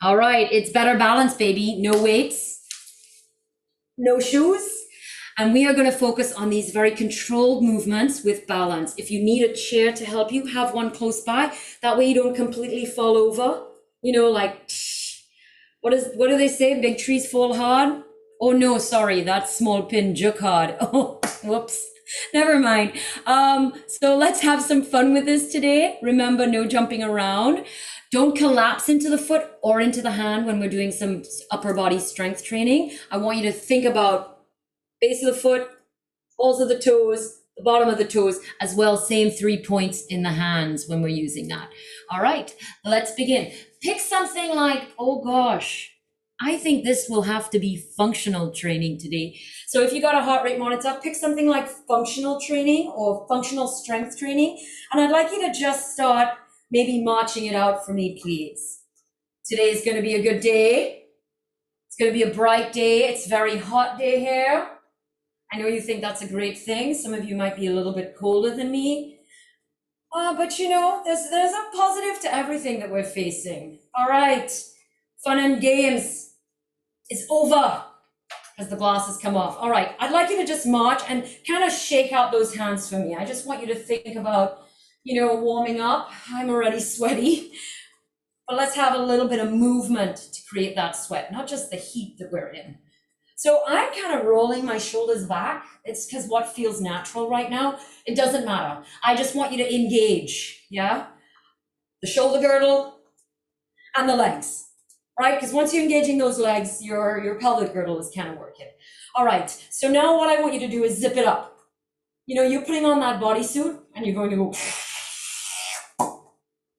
All right, it's better balance, baby. No weights, no shoes. And we are going to focus on these very controlled movements with balance. If you need a chair to help you, have one close by. That way you don't completely fall over. You know, like, what do they say? Big trees fall hard? Oh no, sorry, that's small pin juk hard. Oh, whoops. Never mind. So let's have some fun with this today. Remember, no jumping around. Don't collapse into the foot or into the hand when we're doing some upper body strength training. I want you to think about base of the foot, balls of the toes, the bottom of the toes, as well, same 3 points in the hands when we're using that. All right, let's begin. Pick something like, oh gosh, I think this will have to be functional training today. So if you got a heart rate monitor, pick something like functional training or functional strength training. And I'd like you to just start maybe marching it out for me, please. Today is going to be a good day. It's going to be a bright day. It's a very hot day here. I know you think that's a great thing. Some of you might be a little bit colder than me. But you know, there's a positive to everything that we're facing. All right, fun and games is over as the glasses come off. All right, I'd like you to just march and kind of shake out those hands for me. I just want you to think about, you know, warming up. I'm already sweaty, but let's have a little bit of movement to create that sweat, not just the heat that we're in. So I'm kind of rolling my shoulders back. It's because what feels natural right now. It doesn't matter. I just want you to engage, yeah? The shoulder girdle and the legs, right? Because once you're engaging those legs, your pelvic girdle is kind of working. All right, so now what I want you to do is zip it up. You know, you're putting on that bodysuit and you're going to go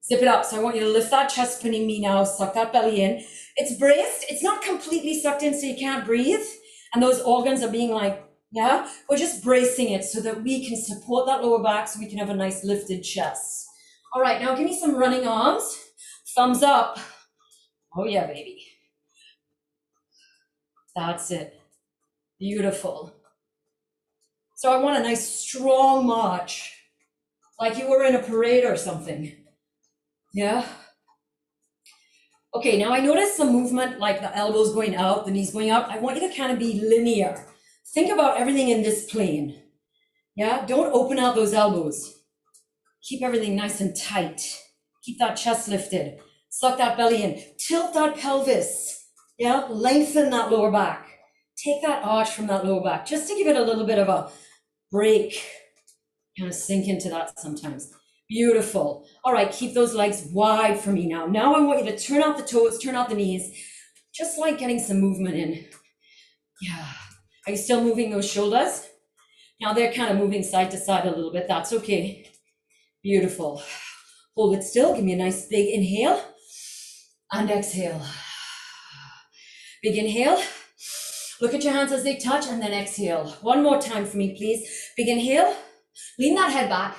zip it up. So I want you to lift that chest beneath me now, suck that belly in. It's braced. It's not completely sucked in so you can't breathe. And those organs are being like, yeah, we're just bracing it so that we can support that lower back so we can have a nice lifted chest. All right, now give me some running arms. Thumbs up. Oh yeah, baby. That's it. Beautiful. So I want a nice strong march, like you were in a parade or something. Yeah. Okay, now I noticed some movement, like the elbows going out, the knees going up. I want you to kind of be linear. Think about everything in this plane. Yeah, don't open out those elbows. Keep everything nice and tight. Keep that chest lifted. Suck that belly in. Tilt that pelvis. Yeah, lengthen that lower back. Take that arch from that lower back, just to give it a little bit of a break. Kind of sink into that sometimes. Beautiful. All right, keep those legs wide for me now. Now I want you to turn out the toes, turn out the knees, just like getting some movement in. Yeah. Are you still moving those shoulders? Now they're kind of moving side to side a little bit. That's okay. Beautiful. Hold it still. Give me a nice big inhale and exhale. Big inhale. Look at your hands as they touch and then exhale. One more time for me, please. Big inhale. Lean that head back.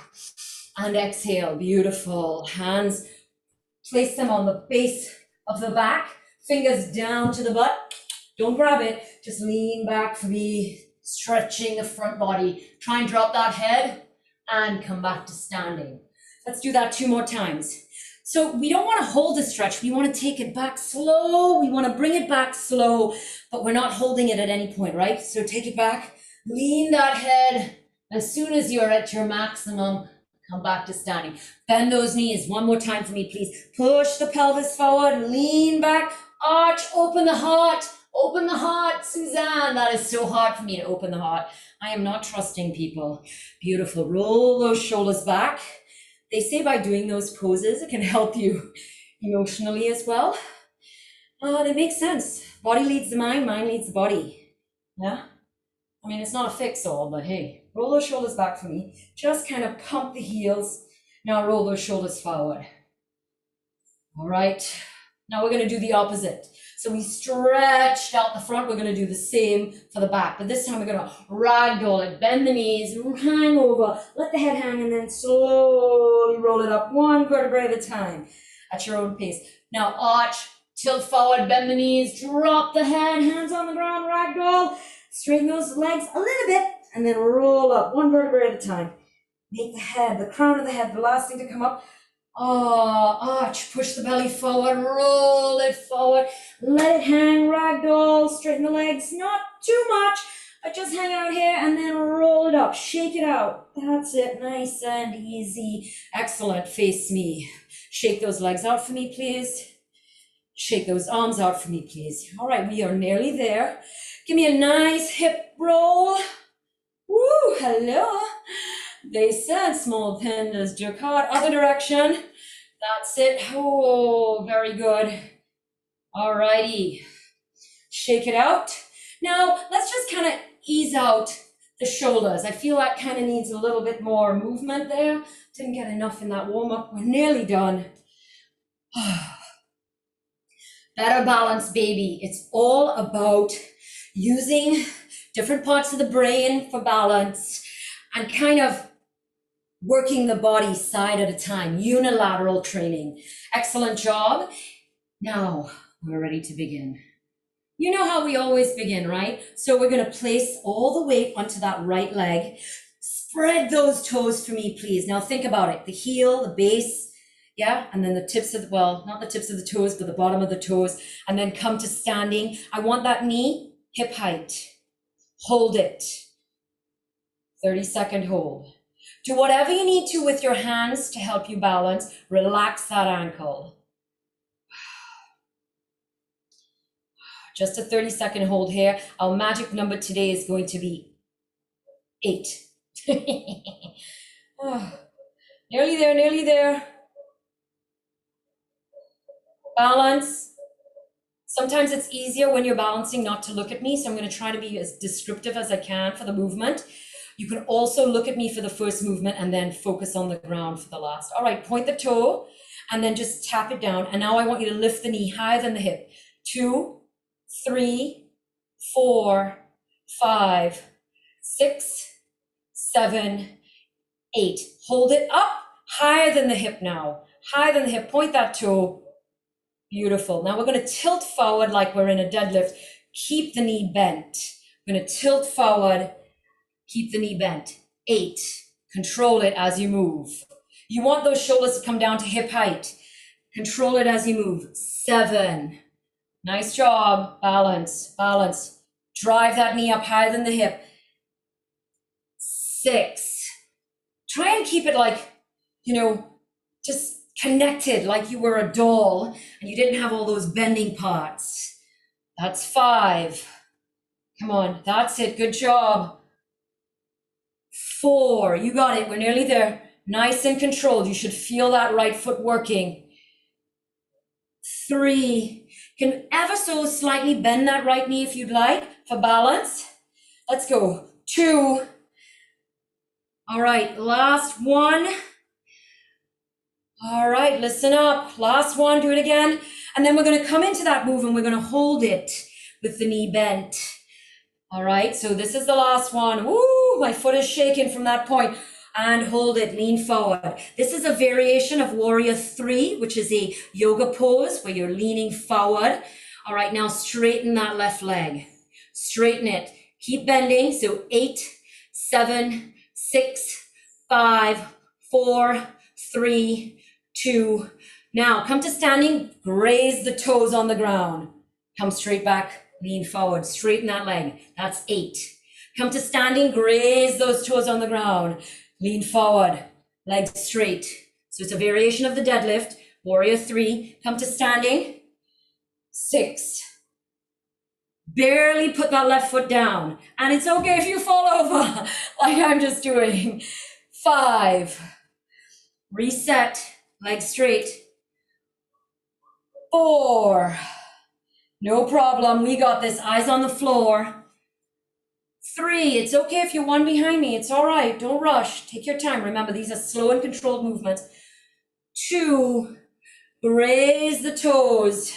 And exhale, beautiful. Hands, place them on the base of the back, fingers down to the butt. Don't grab it, just lean back for me, stretching the front body. Try and drop that head and come back to standing. Let's do that 2 more times. So we don't want to hold the stretch, we want to take it back slow, we want to bring it back slow, but we're not holding it at any point, right? So take it back, lean that head. As soon as you're at your maximum, come back to standing. Bend those knees. One more time for me, please. Push the pelvis forward, lean back, arch, open the heart. Open the heart, Suzanne. That is so hard for me to open the heart. I am not trusting people. Beautiful. Roll those shoulders back. They say by doing those poses, it can help you emotionally as well. They make sense. Body leads the mind leads the body. Yeah? I mean, it's not a fix-all, but hey, roll those shoulders back for me. Just kind of pump the heels. Now roll those shoulders forward. All right. Now we're going to do the opposite. So we stretched out the front. We're going to do the same for the back. But this time we're going to ragdoll it. Bend the knees, hang over, let the head hang, and then slowly roll it up one vertebrae at a time at your own pace. Now arch, tilt forward, bend the knees, drop the head, hands on the ground, ragdoll. Straighten those legs a little bit and then roll up one vertebrae at a time. Make the head, the crown of the head, the last thing to come up Arch, push the belly forward, roll it forward, let it hang, ragdoll, straighten the legs, not too much, but just hang out here and then roll it up, shake it out. That's it, nice and easy. Excellent, face me. Shake those legs out for me, please. Shake those arms out for me, please. All right, we are nearly there. Give me a nice hip roll. Woo, hello. They said small pandas jerk hard. Other direction. That's it. Oh, very good. All righty. Shake it out. Now, let's just kind of ease out the shoulders. I feel that kind of needs a little bit more movement there. Didn't get enough in that warm-up. We're nearly done. Better balance, baby. It's all about using different parts of the brain for balance and kind of working the body side at a time, unilateral training. Excellent job. Now we're ready to begin. You know how we always begin, right? So we're going to place all the weight onto that right leg. Spread those toes for me, please. Now think about it. The heel, the base, yeah? And then the tips of, well, not the tips of the toes, but the bottom of the toes. And then come to standing. I want that knee hip height. Hold it. 30-second hold. Do whatever you need to with your hands to help you balance. Relax that ankle. Just a 30-second hold here. Our magic number today is going to be 8. Oh, nearly there, nearly there. Balance. Sometimes it's easier when you're balancing not to look at me, so I'm going to try to be as descriptive as I can for the movement. You can also look at me for the first movement and then focus on the ground for the last. All right, point the toe and then just tap it down. And now I want you to lift the knee higher than the hip. 2, 3, 4, 5, 6, 7, 8. Hold it up higher than the hip now. Higher than the hip. Point that toe. Beautiful. Now we're going to tilt forward like we're in a deadlift. Keep the knee bent. We're going to tilt forward. Keep the knee bent. 8. Control it as you move. You want those shoulders to come down to hip height. Control it as you move. 7. Nice job. Balance, balance. Drive that knee up higher than the hip. 6. Try and keep it like, just connected, like you were a doll and you didn't have all those bending parts. That's 5. Come on, that's it. Good job. 4. You got it. We're nearly there. Nice and controlled. You should feel that right foot working. 3. Can ever so slightly bend that right knee if you'd like for balance. Let's go. 2. All right, last one. All right, listen up. Last one, do it again. And then we're going to come into that move and we're going to hold it with the knee bent. All right, so this is the last one. Woo, my foot is shaking from that point. And hold it, lean forward. This is a variation of Warrior 3, which is a yoga pose where you're leaning forward. All right, now straighten that left leg. Straighten it. Keep bending. So 8, 7, 6, 5, 4, 3, 2. Now come to standing. Graze the toes on the ground. Come straight back. Lean forward. Straighten that leg. That's 8. Come to standing. Graze those toes on the ground. Lean forward, legs straight. So it's a variation of the deadlift. Warrior 3, come to standing. 6. Barely put that left foot down. And it's okay if you fall over, like I'm just doing. 5. Reset, legs straight. 4. No problem, we got this, eyes on the floor. 3, it's okay if you're one behind me. It's all right. Don't rush. Take your time. Remember, these are slow and controlled movements. 2, raise the toes.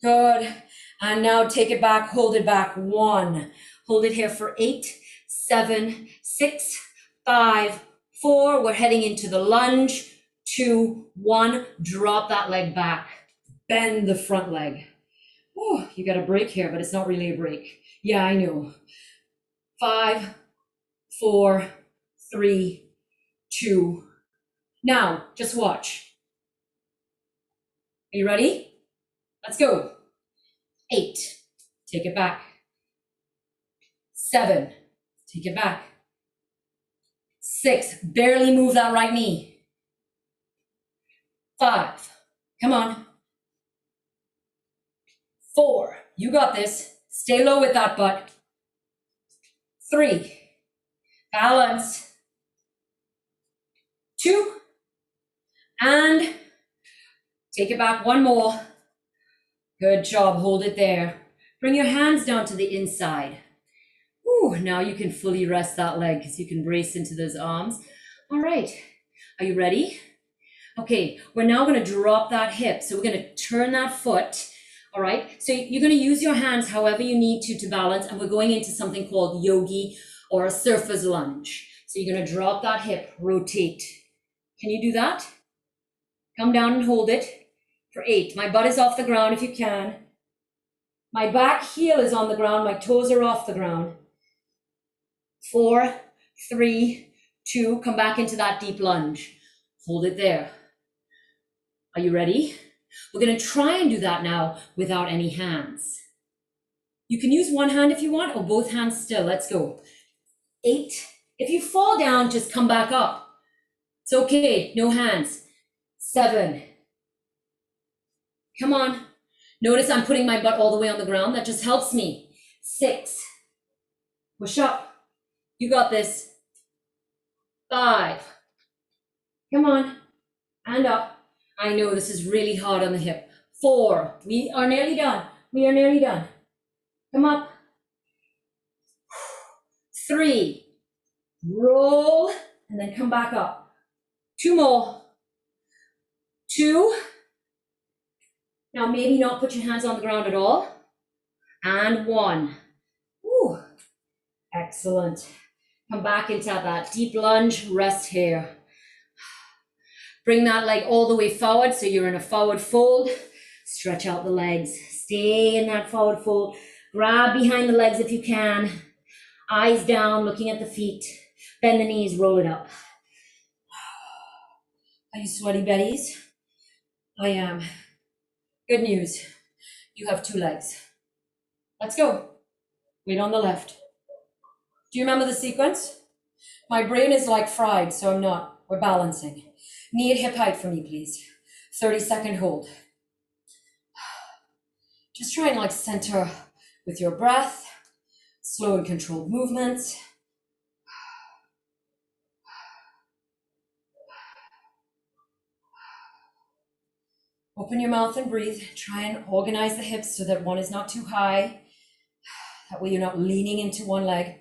Good. And now take it back. Hold it back. 1. Hold it here for 8, 7, 6, 5, 4. We're heading into the lunge. 2, 1. Drop that leg back. Bend the front leg. Oh, you got a break here, but it's not really a break. Yeah, I know. 5, 4, 3, 2. Now, just watch. you ready? Let's go. 8, take it back. 7, take it back. 6, barely move that right knee. 5, come on. 4, you got this. Stay low with that butt. 3, balance. 2, and take it back. 1 more. Good job, hold it there. Bring your hands down to the inside. Ooh, now you can fully rest that leg because you can brace into those arms. All right, are you ready? Okay, we're now gonna drop that hip. So we're gonna turn that foot, all right? So you're gonna use your hands however you need to balance, and we're going into something called yogi or a surfer's lunge. So you're gonna drop that hip, rotate. Can you do that? Come down and hold it for 8. My butt is off the ground if you can. My back heel is on the ground, my toes are off the ground. 4, 3, 2, come back into that deep lunge. Hold it there. Are you ready? We're gonna try and do that now without any hands. You can use one hand if you want, or both hands still. Let's go. 8. If you fall down, just come back up. It's okay, no hands. 7. Come on. Notice I'm putting my butt all the way on the ground. That just helps me. 6. Push up. You got this. 5. Come on. And up. I know this is really hard on the hip. 4. We are nearly done. We are nearly done. Come up. 3. Roll. And then come back up. 2 more. 2. Now maybe not put your hands on the ground at all. And 1. Woo. Excellent. Come back into that deep lunge, rest here. Bring that leg all the way forward so you're in a forward fold. Stretch out the legs. Stay in that forward fold. Grab behind the legs if you can. Eyes down, looking at the feet. Bend the knees, roll it up. Are you sweaty Betties? I am. Good news. You have 2 legs. Let's go. Weight on the left. Do you remember the sequence? My brain is like fried, so I'm not. We're balancing. Knee at hip height for me, please. 30-second hold. Just try and like center with your breath. Slow and controlled movements. Open your mouth and breathe. Try and organize the hips so that one is not too high. That way you're not leaning into one leg.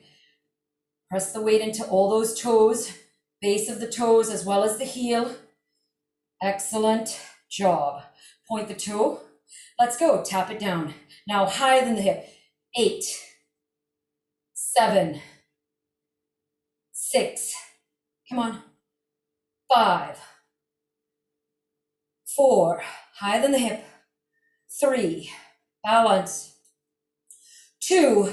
Press the weight into all those toes, base of the toes as well as the heel. Excellent job. Point the toe. Let's go. Tap it down. Now higher than the hip. 8, 7, 6. Come on. 5, 4. Higher than the hip. 3. Balance. 2.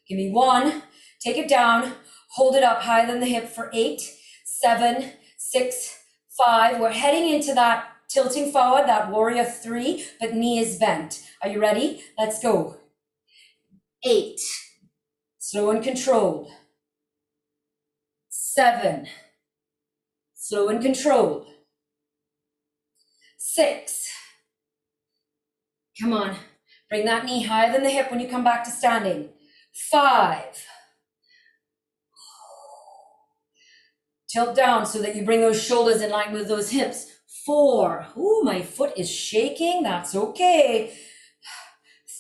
Give me 1. Take it down. Hold it up higher than the hip for 8, 7, 6, 5. We're heading into that tilting forward, that warrior 3, but knee is bent. Are you ready? Let's go. 8. Slow and controlled. 7. Slow and controlled. 6. Come on. Bring that knee higher than the hip when you come back to standing. 5. Tilt down so that you bring those shoulders in line with those hips. 4. Ooh, my foot is shaking. That's okay.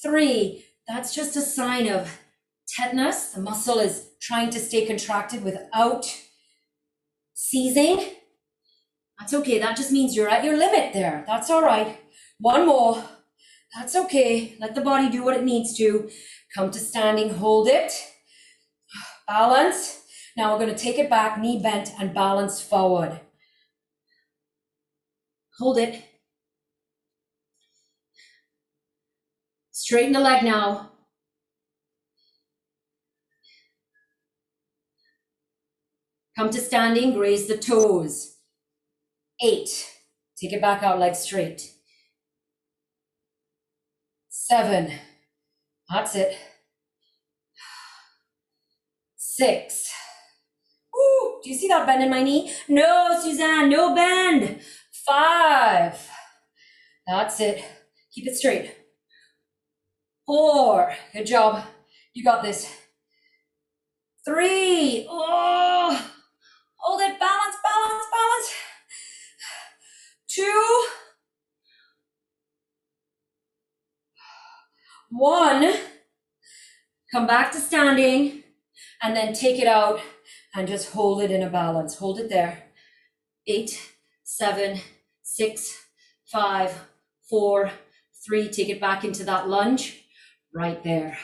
3. That's just a sign of tetanus. The muscle is trying to stay contracted without seizing. That's okay. That just means you're at your limit there. That's all right. 1 more. That's okay. Let the body do what it needs to. Come to standing. Hold it. Balance. Now we're going to take it back, knee bent, and balance forward. Hold it. Straighten the leg now. Come to standing, graze the toes. 8, Take it back out, legs straight. 7. That's it. 6. Ooh, do you see that bend in my knee? No, Suzanne, no bend. 5. That's it. Keep it straight. 4. Good job. You got this. 3. Oh, hold it. Balance, balance, balance. 2. 1. Come back to standing and then take it out and just hold it in a balance. Hold it there. 8, 7, 6, 5, 4, 3. Take it back into that lunge. Right there.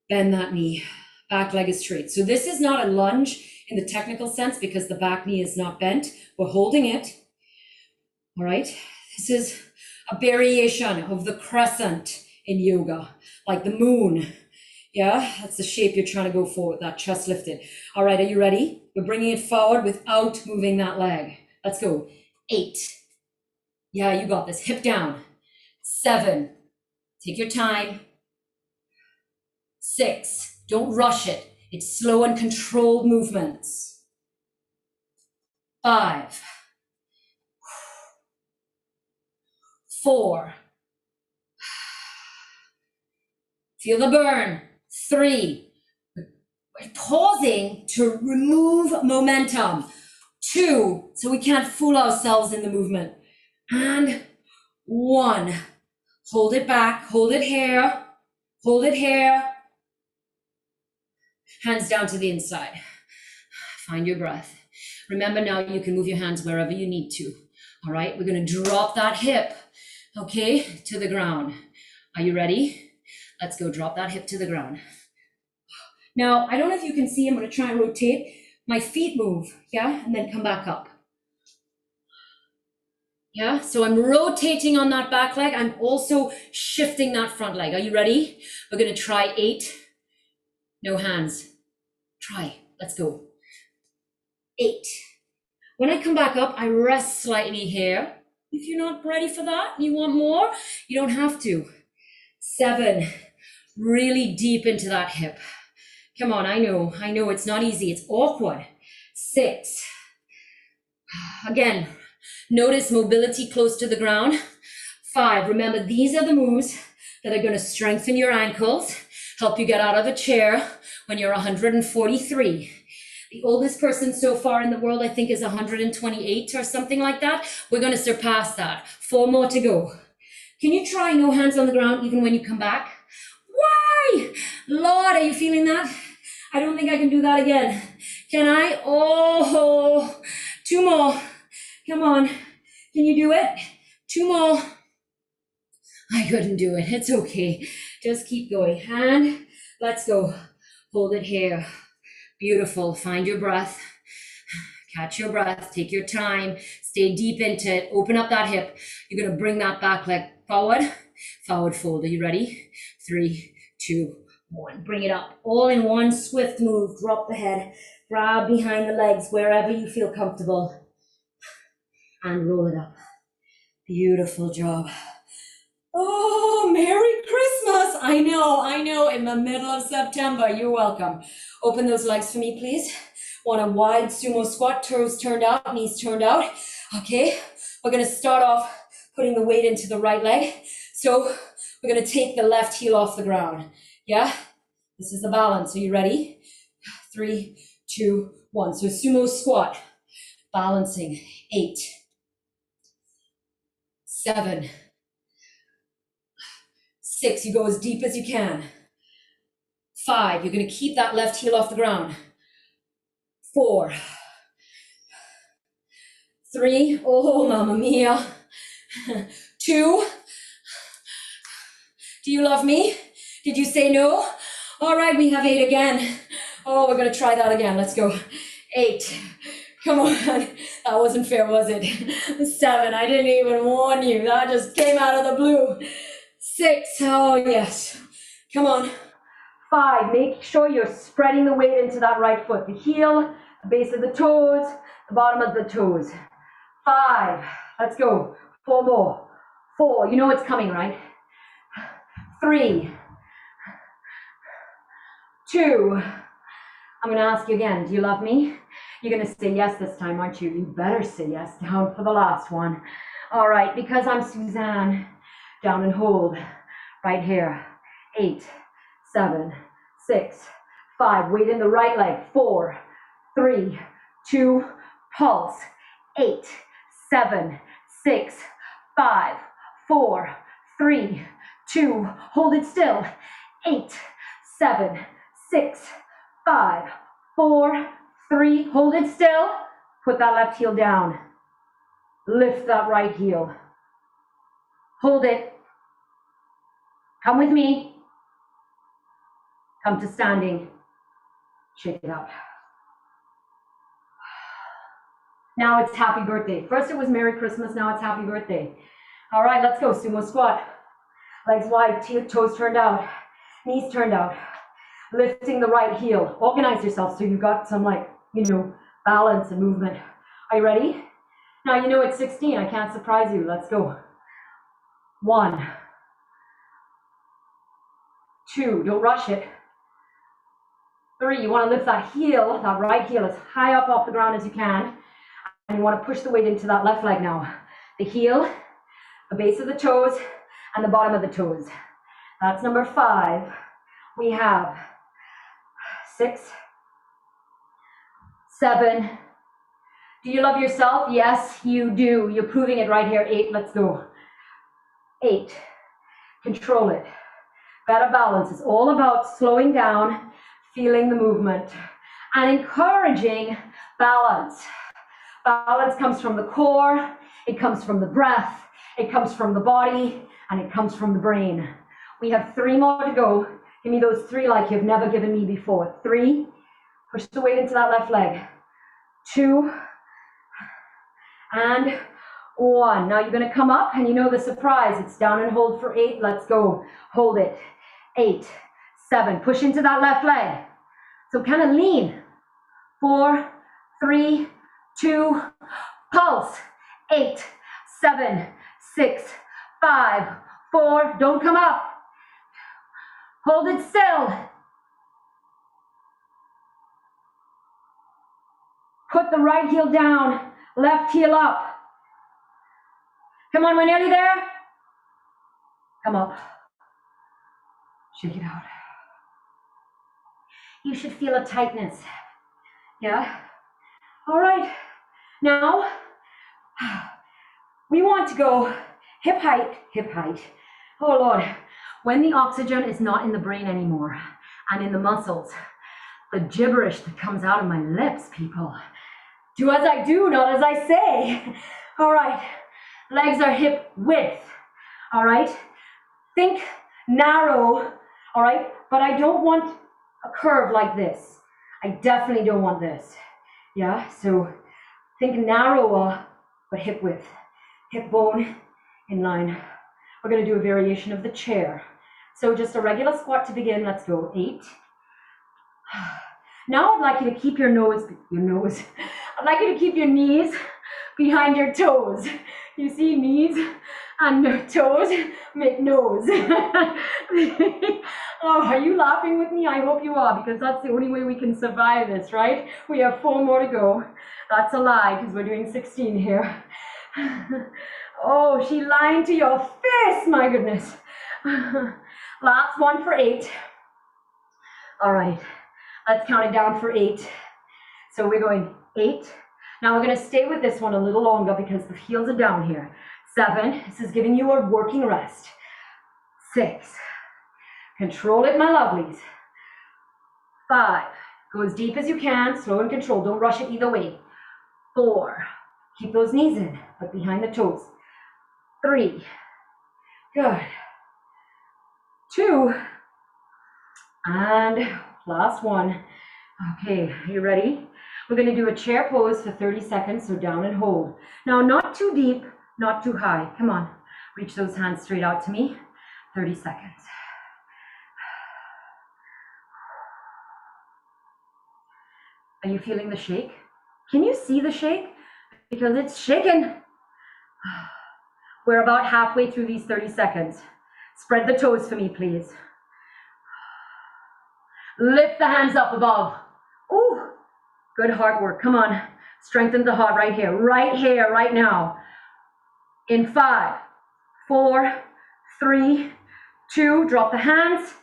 Bend that knee. Back leg is straight. So this is not a lunge in the technical sense because the back knee is not bent. We're holding it. All right. This is a variation of the crescent in yoga, like the moon. Yeah, that's the shape you're trying to go for with that chest lifted. All right, are you ready? We're bringing it forward without moving that leg. Let's go. 8. Yeah, you got this. Hip down. 7. Take your time. 6. Don't rush it. It's slow and controlled movements. 5. 4. Feel the burn. 3. We're pausing to remove momentum. 2, so we can't fool ourselves in the movement. And 1. Hold it back, hold it here, hold it here. Hands down to the inside. Find your breath. Remember now you can move your hands wherever you need to. All right, we're gonna drop that hip, okay, to the ground. Are you ready? Let's go drop that hip to the ground. Now, I don't know if you can see, I'm gonna try and rotate. My feet move, yeah, and then come back up. Yeah, so I'm rotating on that back leg. I'm also shifting that front leg. Are you ready? We're gonna try 8. No hands. Try, let's go. 8. When I come back up, I rest slightly here. If you're not ready for that, you want more, you don't have to. 7, really deep into that hip. Come on, I know it's not easy, it's awkward. 6, again, notice mobility close to the ground. 5, remember these are the moves that are gonna strengthen your ankles, help you get out of a chair when you're 143. The oldest person so far in the world, I think, is 128 or something like that. We're gonna surpass that. 4 more to go. Can you try no hands on the ground even when you come back? Why? Lord, are you feeling that? I don't think I can do that again. Can I? Oh, 2 more. Come on. Can you do it? 2 more. I couldn't do it. It's okay. Just keep going. And let's go. Hold it here. Beautiful. Find your breath. Catch your breath. Take your time. Stay deep into it. Open up that hip. You're going to bring that back leg forward. Forward fold. Are you ready? 3, 2, 1. Bring it up. All in one swift move. Drop the head. Grab behind the legs wherever you feel comfortable. And roll it up. Beautiful job. Oh, Merry Christmas. I know, in the middle of September. You're welcome. Open those legs for me, please. Want a wide sumo squat, toes turned out, knees turned out. Okay, we're gonna start off putting the weight into the right leg. So we're gonna take the left heel off the ground. Yeah, this is the balance. Are you ready? 3, 2, 1. So sumo squat, balancing. 8, 7, 6, you go as deep as you can. 5, you're gonna keep that left heel off the ground. 4, 3, oh, mamma mia. 2, do you love me? Did you say no? All right, we have 8 again. Oh, we're gonna try that again, let's go. 8, come on, that wasn't fair, was it? 7, I didn't even warn you, that just came out of the blue. 6, oh yes, come on. 5, make sure you're spreading the weight into that right foot. The heel, the base of the toes, the bottom of the toes. 5, Let's go. 4 more. 4. You know it's coming, right? 3, 2. I'm gonna ask you again, do you love me? You're gonna say yes this time, aren't you? You better say yes. Down for the last one. All right, because I'm Suzanne, down and hold. Right here. 8, 7, 6, 5. Weight in the right leg. 4, 3, 2, pulse. 8, 7, 6, 5, 4, 3, 2. Hold it still. 8, 7, 6, 5, 4, 3. Hold it still. Put that left heel down. Lift that right heel. Hold it. Come with me. Come to standing. Shake it out. Now it's happy birthday. First it was Merry Christmas, now it's happy birthday. All right, let's go. Sumo squat. Legs wide, toes turned out, knees turned out. Lifting the right heel. Organize yourself so you've got some, like, you know, balance and movement. Are you ready? Now you know it's 16. I can't surprise you. Let's go. 1, 2. Don't rush it. 3. You want to lift that heel, that right heel, as high up off the ground as you can. And you want to push the weight into that left leg now. The heel, the base of the toes, and the bottom of the toes. That's number 5. We have 6, 7. Do you love yourself? Yes, you do. You're proving it right here. 8. Let's go. 8. Control it. Better balance. It's all about slowing down, feeling the movement, and encouraging balance. Balance comes from the core, it comes from the breath, it comes from the body, and it comes from the brain. We have 3 more to go. Give me those 3 like you've never given me before. 3, push the weight into that left leg. 2, and 1. Now you're gonna come up, and you know the surprise. It's down and hold for 8. Let's go. Hold it. 8, 7. Push into that left leg. So kind of lean. 4, 3, 2, pulse. 8, 7, 6, 5, 4. Don't come up. Hold it still. Put the right heel down, left heel up. Come on, we're nearly there. Come up. Shake it out. You should feel a tightness. Yeah? All right. Now, we want to go hip height, hip height. Oh, Lord. When the oxygen is not in the brain anymore and in the muscles, the gibberish that comes out of my lips, people. Do as I do, not as I say. All right. Legs are hip width. All right. Think narrow. All right. But I don't want a curve like this. I definitely don't want this. Yeah. So think narrower, but hip width. Hip bone in line. We're going to do a variation of the chair. So just a regular squat to begin. Let's go. 8. Now I'd like you to keep your nose. I'd like you to keep your knees behind your toes. You see, knees and toes make nose. Oh, are you laughing with me? I hope you are, because that's the only way we can survive this, right? We have 4 more to go. That's a lie, because we're doing 16 here. Oh, she lying to your face, my goodness. Last one for 8. All right, let's count it down for 8. So we're going 8. Now we're going to stay with this one a little longer because the heels are down here. 7, this is giving you a working rest. 6, control it, my lovelies. 5, go as deep as you can, slow and control, don't rush it either way. 4, keep those knees in, but behind the toes. 3, good. 2, and last one. Okay, are you ready? We're going to do a chair pose for 30 seconds, so down and hold. Now, not too deep, not too high. Come on, reach those hands straight out to me. 30 seconds. Are you feeling the shake? Can you see the shake? Because it's shaking. We're about halfway through these 30 seconds. Spread the toes for me, please. Lift the hands up above. Ooh, good heart work. Come on. Strengthen the heart right here, right now. In 5, 4, 3, 2, drop the hands.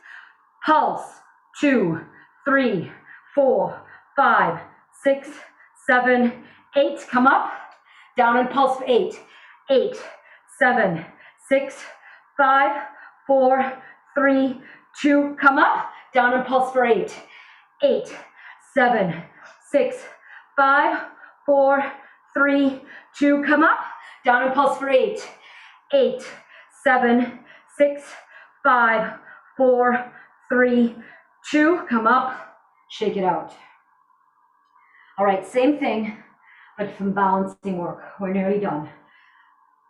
Pulse. 2, 3, 4, 5, 6, 7, 8. Come up. Down and pulse for 8. 8, 7, 6, 5, 4, 3, 2. Come up. Down and pulse for 8. 8, 7, 6, 5, 4, 3, 2. Come up. Down and pulse for 8. 8, 7, 6, 5, 4, 3, 2. Come up. Shake it out. All right, same thing, but from balancing work. We're nearly done.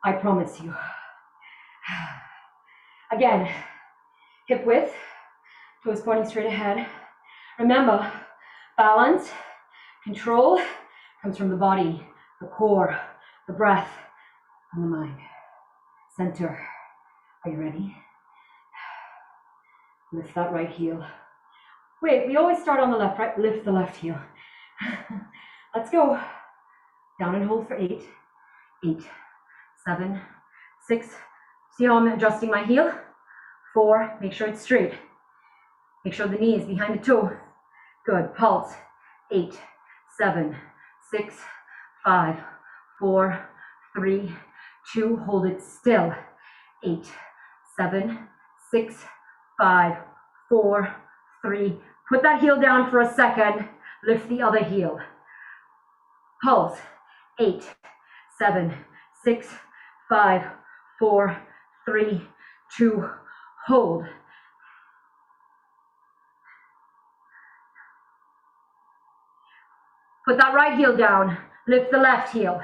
I promise you. Again, hip width, toes pointing straight ahead. Remember, balance, control comes from the body, the core, the breath, and the mind. Center. Are you ready? Lift that right heel. Wait, we always start on the left, right? Lift the left heel. Let's go. Down and hold for 8. 8, 7, 6. See how I'm adjusting my heel? 4, make sure it's straight. Make sure the knee is behind the toe. Good, pulse. 8, 7, 6, 5, 4, 3, 2, hold it still. 8, 7, 6, 5, 4, 3. Put that heel down for a second. Lift the other heel. Pulse. 8, 7, 6, 5, 4, 3, 2, hold. Put that right heel down. Lift the left heel.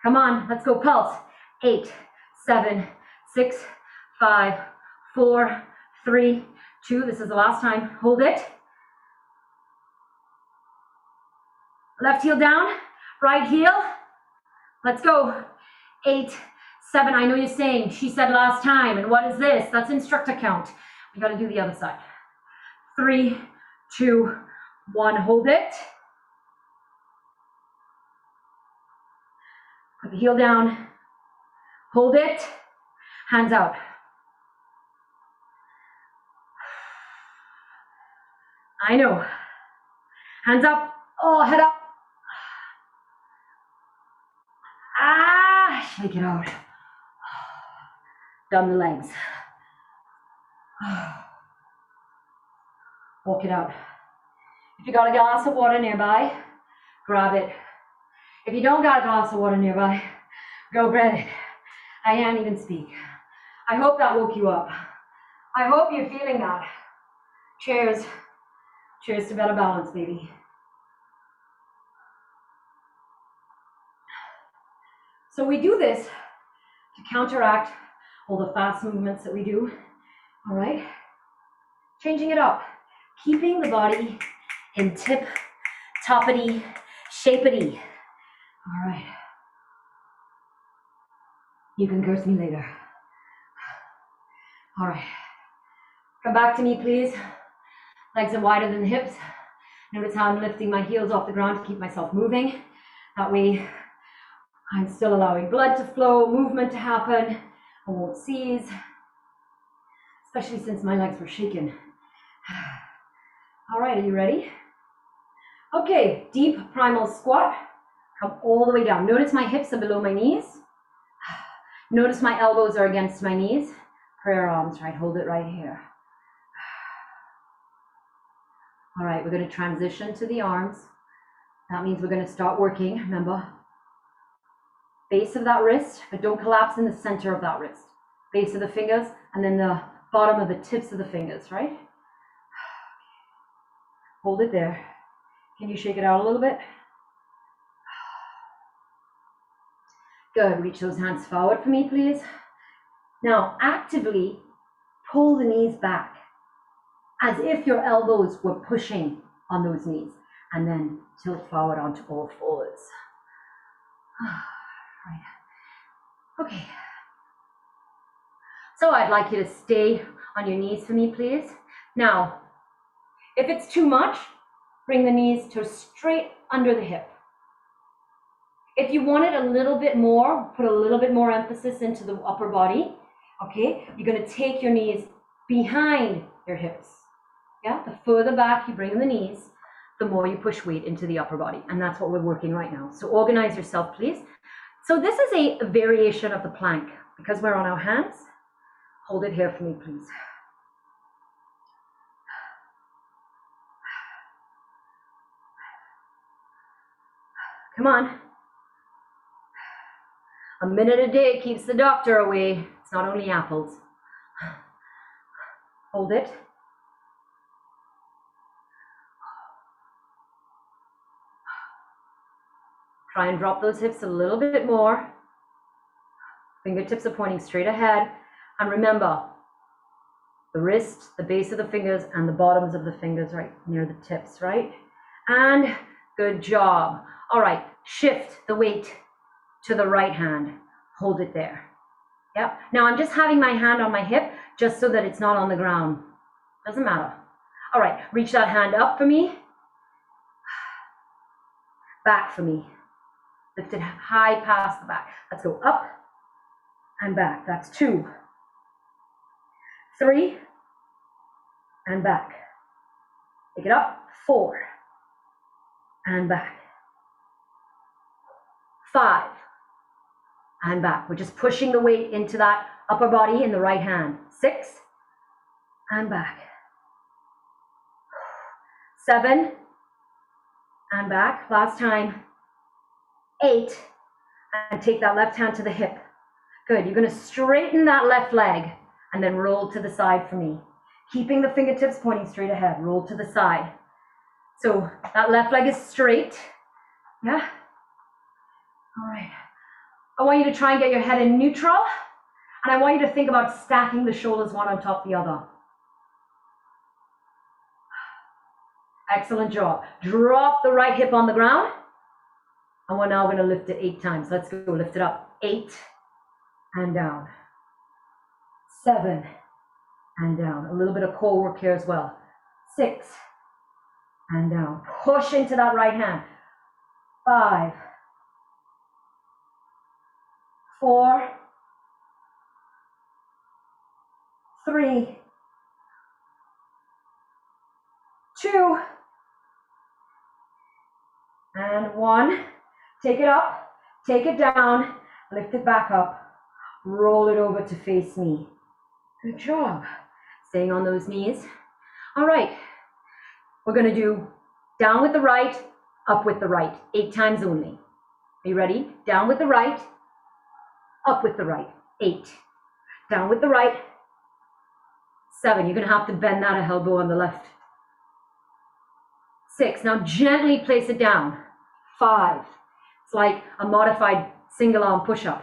Come on, let's go. Pulse. 8, 7, 6, 5, 4, 3, 2. This is the last time. Hold it. Left heel down. Right heel. Let's go. 8, 7. I know you're saying, she said last time. And what is this? That's instructor count. We got to do the other side. 3, 2, 1. Hold it. Put the heel down. Hold it. Hands out. I know. Hands up. Oh, head up. Ah, shake it out. Down the legs. Walk it out. If you got a glass of water nearby, grab it. If you don't got a glass of water nearby, go grab it. I can't even speak. I hope that woke you up. I hope you're feeling that. Cheers. Cheers to better balance, baby. So we do this to counteract all the fast movements that we do, all right? Changing it up, keeping the body in tip, toppity, shapity. All right. You can curse me later. All right. Come back to me, please. Legs are wider than the hips. Notice how I'm lifting my heels off the ground to keep myself moving. That way, I'm still allowing blood to flow, movement to happen. I won't seize, especially since my legs were shaking. All right, are you ready? Okay, deep primal squat. Come all the way down. Notice my hips are below my knees. Notice my elbows are against my knees. Prayer arms, right? Hold it right here. All right, we're going to transition to the arms. That means we're going to start working, remember, base of that wrist, but don't collapse in the center of that wrist. Base of the fingers, and then the bottom of the tips of the fingers, right? Hold it there. Can you shake it out a little bit? Good, reach those hands forward for me, please. Now, actively pull the knees back as if your elbows were pushing on those knees, and then tilt forward onto all fours. Right. Okay. So I'd like you to stay on your knees for me, please. Now, if it's too much, bring the knees to straight under the hip. If you want it a little bit more, put a little bit more emphasis into the upper body, okay? You're gonna take your knees behind your hips. Yeah, the further back you bring the knees, the more you push weight into the upper body. And that's what we're working right now. So organize yourself, please. So this is a variation of the plank. Because we're on our hands, hold it here for me, please. Come on. A minute a day keeps the doctor away. It's not only apples. Hold it. Try and drop those hips a little bit more. Fingertips are pointing straight ahead. And remember, the wrist, the base of the fingers, and the bottoms of the fingers right near the tips, right? And good job. All right, shift the weight to the right hand. Hold it there. Yep. Now I'm just having my hand on my hip just so that it's not on the ground. Doesn't matter. All right, reach that hand up for me. Back for me. Lift it high past the back. Let's go up and back. That's 2, 3, and back. Take it up. 4, and back. 5, and back. We're just pushing the weight into that upper body in the right hand. 6, and back. 7, and back. Last time. 8, and take that left hand to the hip. Good. You're going to straighten that left leg and then roll to the side for me. Keeping the fingertips pointing straight ahead. Roll to the side. So that left leg is straight. Yeah? All right. I want you to try and get your head in neutral. And I want you to think about stacking the shoulders one on top of the other. Excellent job. Drop the right hip on the ground. And we're now going to lift it 8 times. Let's go. Lift it up. 8 and down. 7 and down. A little bit of core work here as well. 6 and down. Push into that right hand. 5, 4, 3, 2, and 1. Take it up, take it down, lift it back up, roll it over to face me. Good job. Staying on those knees. All right, we're going to do down with the right, up with the right, 8 times only. Are you ready? Down with the right, up with the right, 8. Down with the right, 7. You're going to have to bend that elbow on the left. 6. Now gently place it down. 5. It's like a modified single arm push-up.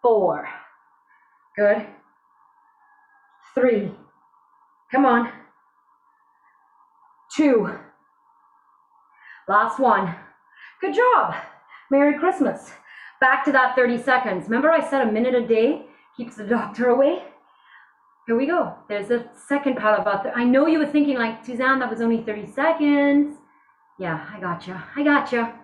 4. Good. 3. Come on. 2. Last one. Good job. Merry Christmas. Back to that 30 seconds. Remember I said a minute a day keeps the doctor away? Here we go. There's the second part about that. I know you were thinking like, Suzanne, that was only 30 seconds. Yeah, I gotcha. I gotcha.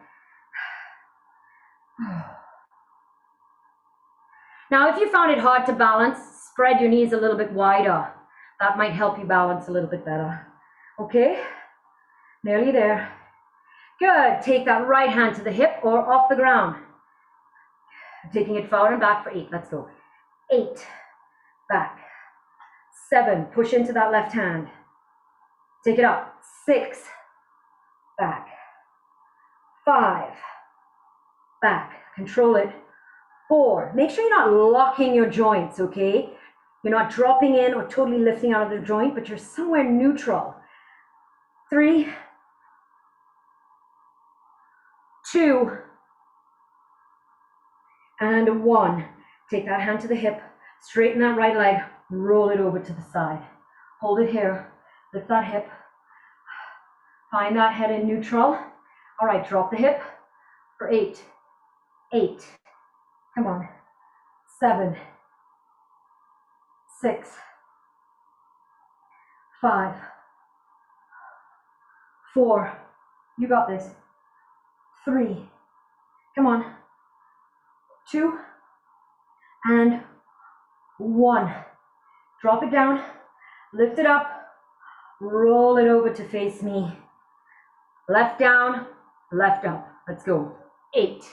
Now, if you found it hard to balance, spread your knees a little bit wider. That might help you balance a little bit better. Okay? Nearly there. Good. Take that right hand to the hip or off the ground. Taking it forward and back for 8. Let's go. 8. Back. 7. Push into that left hand. Take it up. 6. Back. 5. Back. Control it. 4. Make sure you're not locking your joints, okay? You're not dropping in or totally lifting out of the joint, but you're somewhere neutral. 3. 2. And 1. Take that hand to the hip. Straighten that right leg. Roll it over to the side. Hold it here. Lift that hip. Find that head in neutral. All right, drop the hip for 8. 8. Come on. 7, 6, 5, 4, you got this, 3, come on, 2, and 1. Drop it down, lift it up, roll it over to face me. Left down, left up. Let's go. 8,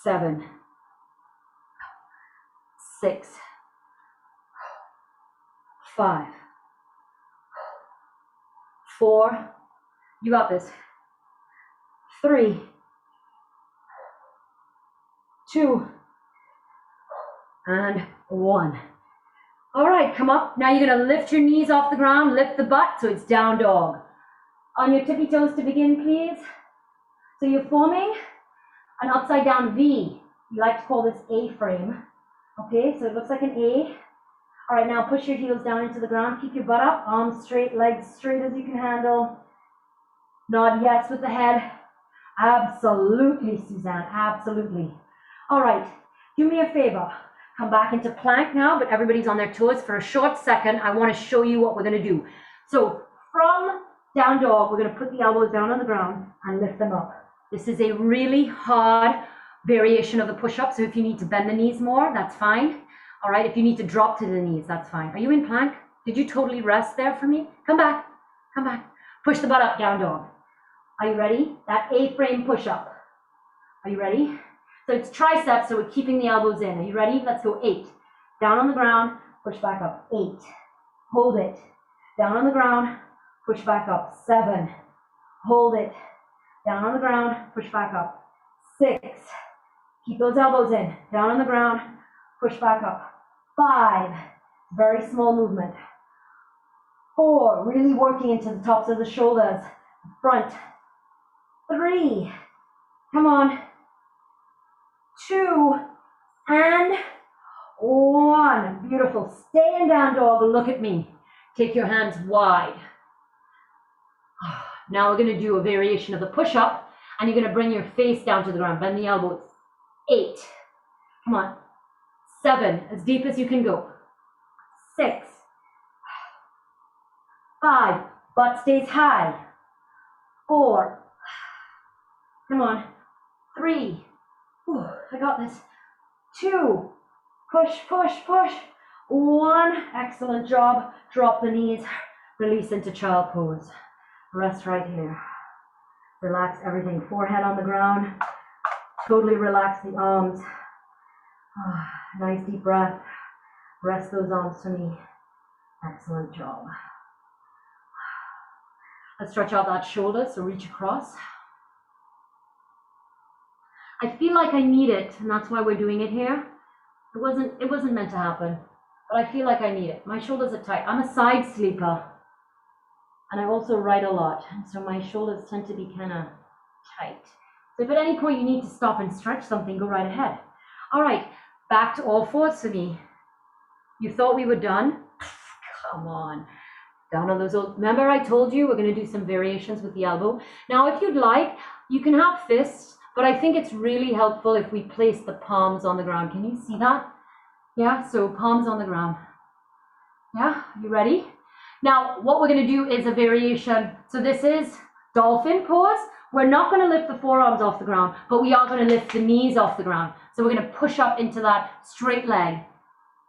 7, 6, 5, 4, you got this, 3, 2, and 1. All right, come up. Now you're gonna lift your knees off the ground, lift the butt, so it's down dog. On your tippy toes to begin, please. So you're forming an upside down V. We like to call this A-frame. Okay, so it looks like an A. All right, now push your heels down into the ground. Keep your butt up, arms straight, legs straight as you can handle. Nod yes with the head. Absolutely, Suzanne, absolutely. All right, do me a favor. Come back into plank now, but everybody's on their toes for a short second. I want to show you what we're going to do. So from down dog, we're going to put the elbows down on the ground and lift them up. This is a really hard variation of the push-up, so if you need to bend the knees more, that's fine. All right, if you need to drop to the knees, that's fine. Are you in plank? Did you totally rest there for me? Come back, come back. Push the butt up, down dog. Are you ready? That A-frame push-up. Are you ready? So it's triceps, so we're keeping the elbows in. Are you ready? Let's go. 8. Down on the ground, push back up. 8. Hold it. Down on the ground, push back up. 7. Hold it. Down on the ground, push back up. 6. Keep those elbows in. Down on the ground, push back up. 5. Very small movement. 4. Really working into the tops of the shoulders. Front. 3. Come on. 2 and 1. Beautiful. Stay in down dog. Look at me. Take your hands wide. Now we're going to do a variation of the push-up, and you're going to bring your face down to the ground. Bend the elbows. 8. Come on. 7. As deep as you can go. 6. 5. Butt stays high. 4. Come on. 3. Ooh, I got this. 2. Push, push, push. 1. Excellent job. Drop the knees. Release into child pose. Rest right here. Relax everything. Forehead on the ground. Totally relax the arms. Nice deep breath. Rest those arms to me. Excellent job. Let's stretch out that shoulder, so reach across. I feel like I need it, and that's why we're doing it here. It wasn't meant to happen, but I feel like I need it. My shoulders are tight. I'm a side sleeper, and I also write a lot, and so my shoulders tend to be kind of tight. So if at any point you need to stop and stretch something, go right ahead. All right, back to all fours for me. You thought we were done? Come on. Down on those old, remember I told you we're going to do some variations with the elbow. Now, if you'd like, you can have fists, but I think it's really helpful if we place the palms on the ground. Can you see that? Yeah, so palms on the ground. Yeah, you ready? Now, what we're going to do is a variation. So this is dolphin pose. We're not going to lift the forearms off the ground, but we are going to lift the knees off the ground. So we're going to push up into that straight leg.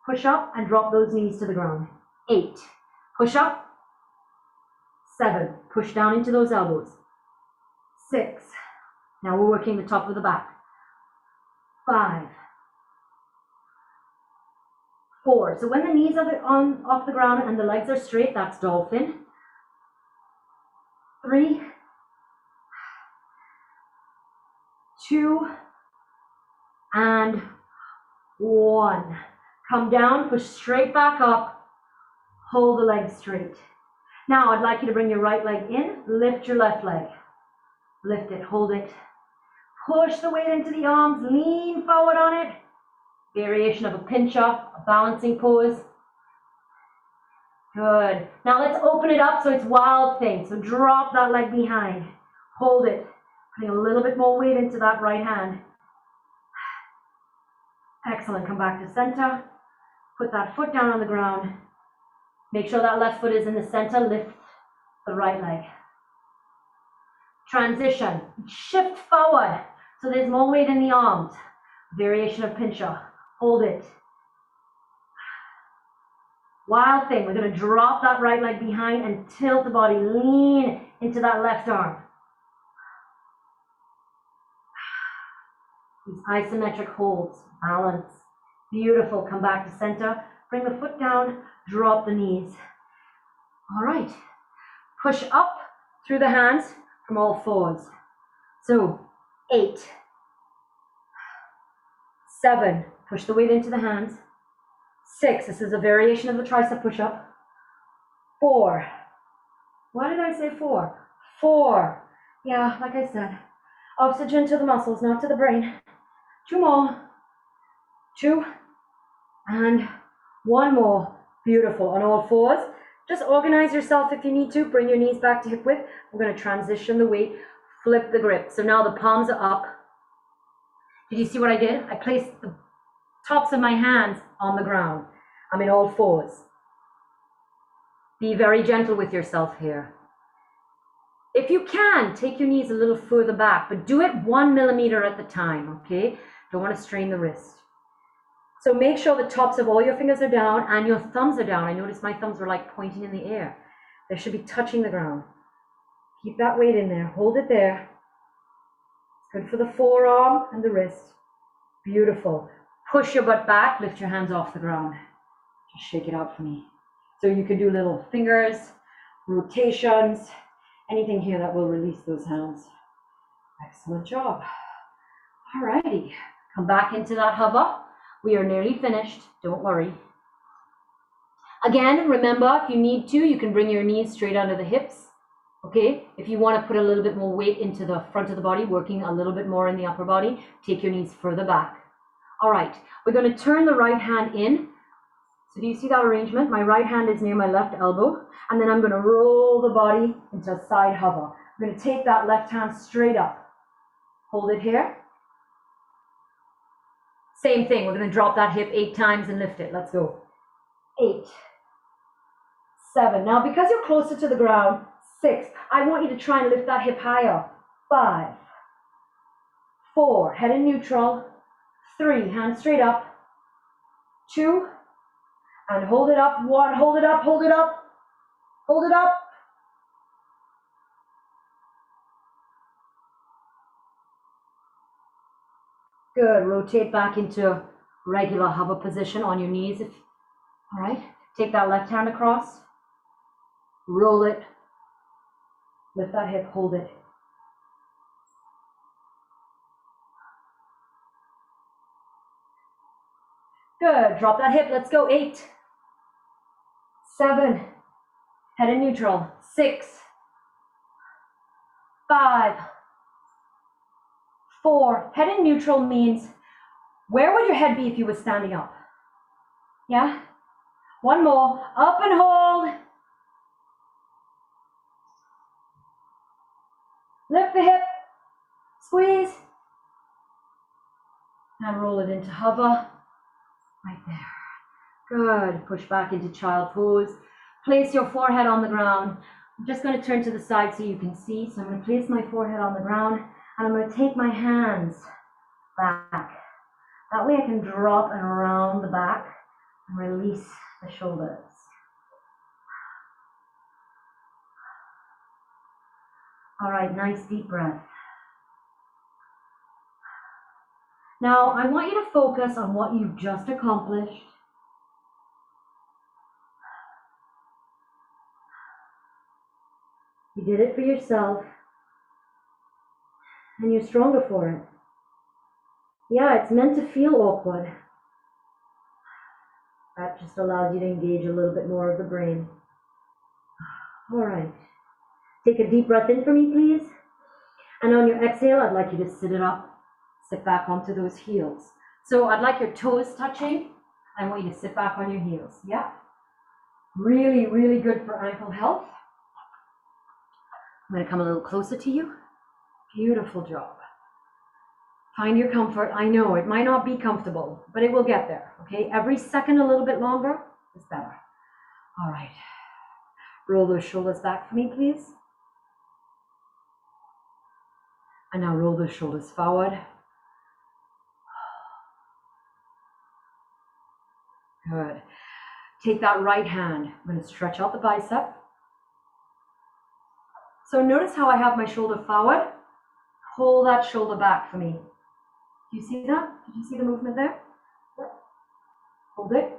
Push up and drop those knees to the ground. 8. Push up. 7. Push down into those elbows. 6. Now we're working the top of the back. 5. 4. So when the knees are off the ground and the legs are straight, that's dolphin. 3. 2. And 1. Come down, push straight back up. Hold the legs straight. Now I'd like you to bring your right leg in, lift your left leg. Lift it, hold it. Push the weight into the arms, lean forward on it. Variation of a pinch up, a balancing pose. Good. Now let's open it up so it's wild thing. So drop that leg behind. Hold it. Putting a little bit more weight into that right hand. Excellent. Come back to center. Put that foot down on the ground. Make sure that left foot is in the center. Lift the right leg. Transition. Shift forward. So there's more weight in the arms. Variation of pincher. Hold it. Wild thing. We're going to drop that right leg behind and tilt the body. Lean into that left arm. These isometric holds. Balance. Beautiful. Come back to center. Bring the foot down. Drop the knees. All right. Push up through the hands from all fours. So 8, 7. Push the weight into the hands. 6. This is a variation of the tricep push-up. 4. Why did I say 4? 4. Yeah, like I said, oxygen to the muscles, not to the brain. 2 more. 2. And 1 more. Beautiful. On all fours. Just organize yourself if you need to. Bring your knees back to hip width. We're going to transition the weight. Flip the grip. So now the palms are up. Did you see what I did? I placed the tops of my hands on the ground. I'm in all fours. Be very gentle with yourself here. If you can, take your knees a little further back, but do it 1 millimeter at the time, okay? Don't want to strain the wrist. So make sure the tops of all your fingers are down and your thumbs are down. I noticed my thumbs were like pointing in the air. They should be touching the ground. Keep that weight in there. Hold it there. It's good for the forearm and the wrist. Beautiful. Push your butt back. Lift your hands off the ground. Just shake it out for me. So you can do little fingers, rotations, anything here that will release those hands. Excellent job. All righty. Come back into that hover. We are nearly finished. Don't worry. Again, remember, if you need to, you can bring your knees straight under the hips. Okay? If you want to put a little bit more weight into the front of the body, working a little bit more in the upper body, take your knees further back. All right. We're going to turn the right hand in. So do you see that arrangement? My right hand is near my left elbow. And then I'm going to roll the body into a side hover. I'm going to take that left hand straight up. Hold it here. Same thing, we're going to drop that hip 8 times and lift it. Let's go. 8, 7. Now, because you're closer to the ground, 6. I want you to try and lift that hip higher. 5, 4. Head in neutral. 3. Hands straight up. 2. And hold it up. 1. Hold it up. Hold it up. Hold it up. Good. Rotate back into regular hover position on your knees. All right. Take that left hand across. Roll it. Lift that hip. Hold it. Good. Drop that hip. Let's go. 8, 7. Head in neutral. 6, 5, 4. Head in neutral means, where would your head be if you were standing up? Yeah? 1 more. Up and hold. Lift the hip. Squeeze. And roll it into hover. Right there. Good. Push back into child pose. Place your forehead on the ground. I'm just going to turn to the side so you can see. So I'm going to place my forehead on the ground. And I'm going to take my hands back. That way I can drop and around the back and release the shoulders. All right, nice deep breath. Now I want you to focus on what you've just accomplished. You did it for yourself. And you're stronger for it. Yeah, it's meant to feel awkward. That just allows you to engage a little bit more of the brain. All right. Take a deep breath in for me, please. And on your exhale, I'd like you to sit it up. Sit back onto those heels. So I'd like your toes touching. I want you to sit back on your heels. Yeah. Really, really good for ankle health. I'm going to come a little closer to you. Beautiful job. Find your comfort. I know it might not be comfortable, but it will get there, okay? Every second a little bit longer is better. All right. Roll those shoulders back for me, please. And now roll those shoulders forward. Good. Take that right hand. I'm going to stretch out the bicep. So notice how I have my shoulder forward. Pull that shoulder back for me. Do you see that? Did you see the movement there? Hold it.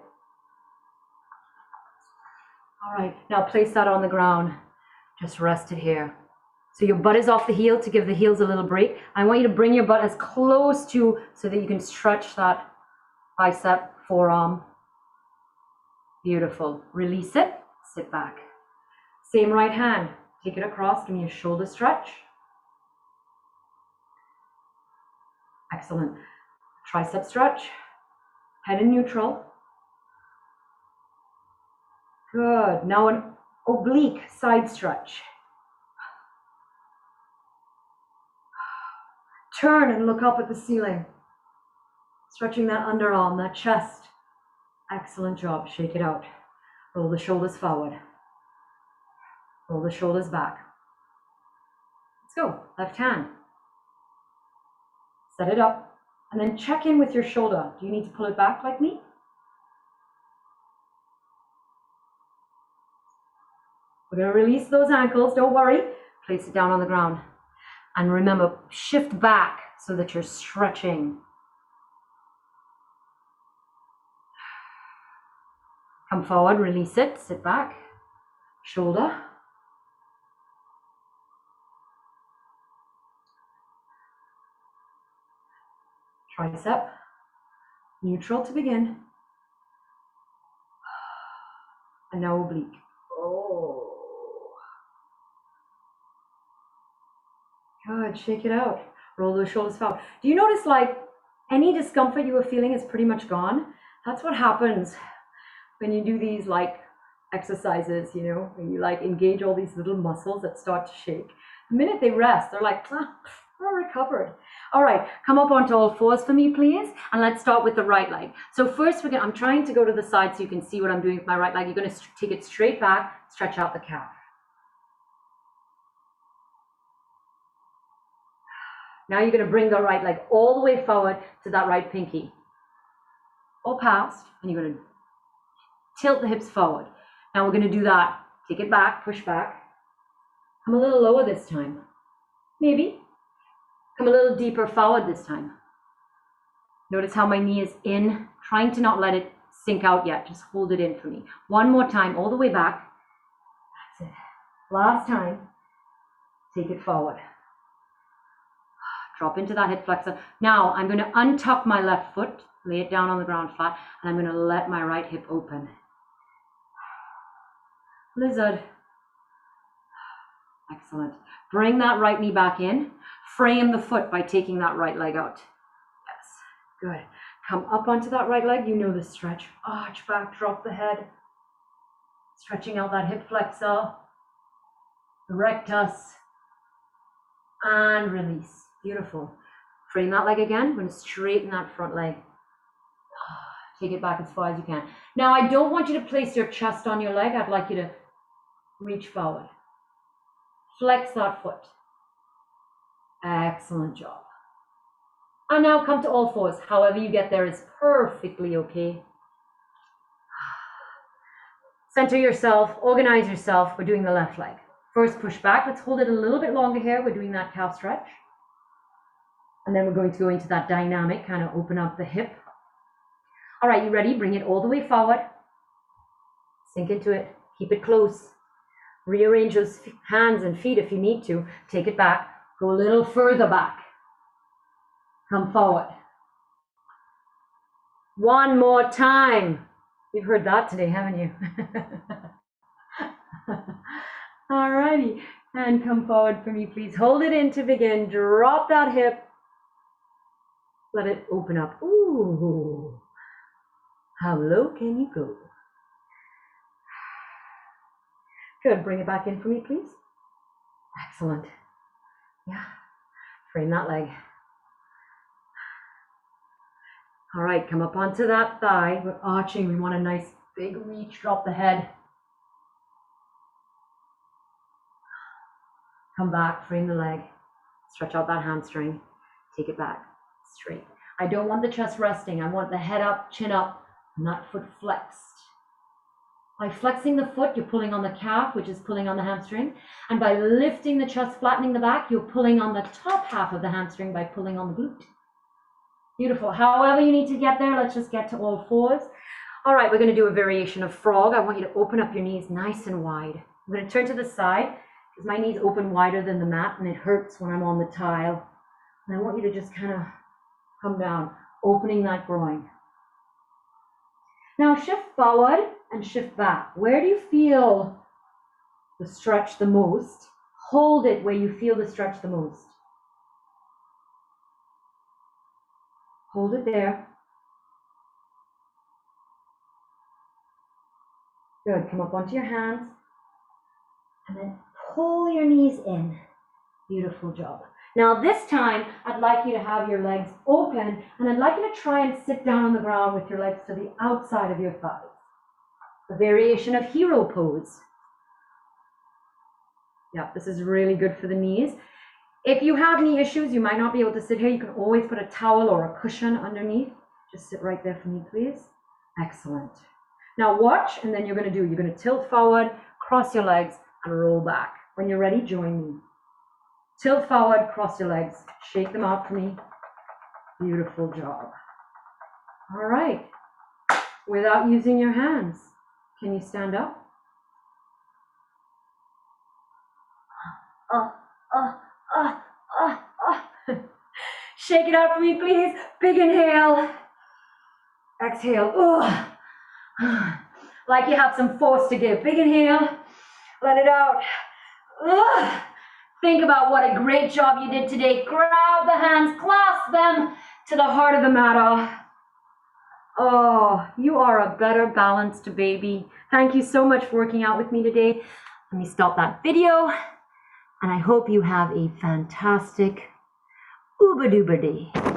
All right, now place that on the ground. Just rest it here. So your butt is off the heel to give the heels a little break. I want you to bring your butt as close to so that you can stretch that bicep, forearm. Beautiful. Release it. Sit back. Same right hand. Take it across. Give me a shoulder stretch. Excellent. Tricep stretch. Head in neutral. Good. Now an oblique side stretch. Turn and look up at the ceiling. Stretching that underarm, that chest. Excellent job. Shake it out. Roll the shoulders forward. Roll the shoulders back. Let's go. Left hand. Set it up. And then check in with your shoulder. Do you need to pull it back like me? We're going to release those ankles. Don't worry. Place it down on the ground. And remember, shift back so that you're stretching. Come forward, release it, sit back. Shoulder. Tricep. Neutral to begin. And now oblique. Oh. Good, shake it out. Roll those shoulders forward. Do you notice like any discomfort you were feeling is pretty much gone? That's what happens when you do these like exercises, you know, when you like engage all these little muscles that start to shake. The minute they rest, they're like, we're recovered. All right, come up onto all fours for me, please. And let's start with the right leg. So first, I'm trying to go to the side so you can see what I'm doing with my right leg. You're going to take it straight back, stretch out the calf. Now you're going to bring the right leg all the way forward to that right pinky. All past, and you're going to tilt the hips forward. Now we're going to do that. Take it back, push back. Come a little lower this time. Maybe. Come a little deeper forward this time. Notice how my knee is in, trying to not let it sink out yet. Just hold it in for me. One more time, all the way back. That's it. Last time. Take it forward. Drop into that hip flexor. Now I'm going to untuck my left foot, lay it down on the ground flat, and I'm going to let my right hip open. Lizard. Excellent. Bring that right knee back in. Frame the foot by taking that right leg out. Yes. Good. Come up onto that right leg. You know the stretch. Arch back, drop the head. Stretching out that hip flexor. The rectus. And release. Beautiful. Frame that leg again. We're going to straighten that front leg. Take it back as far as you can. Now, I don't want you to place your chest on your leg. I'd like you to reach forward. Flex that foot. Excellent job. And now come to all fours. However you get there is perfectly okay. Center yourself. Organize yourself. We're doing the left leg. First, push back. Let's hold it a little bit longer here. We're doing that calf stretch. And then we're going to go into that dynamic, kind of open up the hip. All right, you ready? Bring it all the way forward. Sink into it. Keep it close. Rearrange those hands and feet if you need to. Take it back. Go a little further back. Come forward. One more time. You've heard that today, haven't you? All righty. And come forward for me, please. Hold it in to begin. Drop that hip. Let it open up. Ooh. How low can you go? Good. Bring it back in for me, please. Excellent. Yeah. Frame that leg. All right, come up onto that thigh. We're arching. We want a nice big reach. Drop the head. Come back, frame the leg. Stretch out that hamstring. Take it back, straight. I don't want the chest resting. I want the head up, chin up, and that foot flexed. By flexing the foot, you're pulling on the calf, which is pulling on the hamstring. And by lifting the chest, flattening the back, you're pulling on the top half of the hamstring by pulling on the glute. Beautiful. However you need to get there, let's just get to all fours. All right, we're going to do a variation of frog. I want you to open up your knees nice and wide. I'm going to turn to the side because my knees open wider than the mat and it hurts when I'm on the tile. And I want you to just kind of come down, opening that groin. Now shift forward and shift back. Where do you feel the stretch the most? Hold it where you feel the stretch the most. Hold it there. Good. Come up onto your hands and then pull your knees in. Beautiful job. Now this time, I'd like you to have your legs open and I'd like you to try and sit down on the ground with your legs to the outside of your thighs. A variation of hero pose. Yeah, this is really good for the knees. If you have knee issues, you might not be able to sit here. You can always put a towel or a cushion underneath. Just sit right there for me, please. Excellent. Now watch, and then you're going to tilt forward, cross your legs, and roll back. When you're ready, join me. Tilt forward, cross your legs, shake them out for me. Beautiful job. All right. Without using your hands, can you stand up? Shake it out for me, please. Big inhale. Exhale. Like you have some force to give. Big inhale. Let it out. Think about what a great job you did today. Grab the hands, clasp them to the heart of the mat. Oh, you are a better balanced baby. Thank you so much for working out with me today. Let me stop that video. And I hope you have a fantastic ooba-dooba day.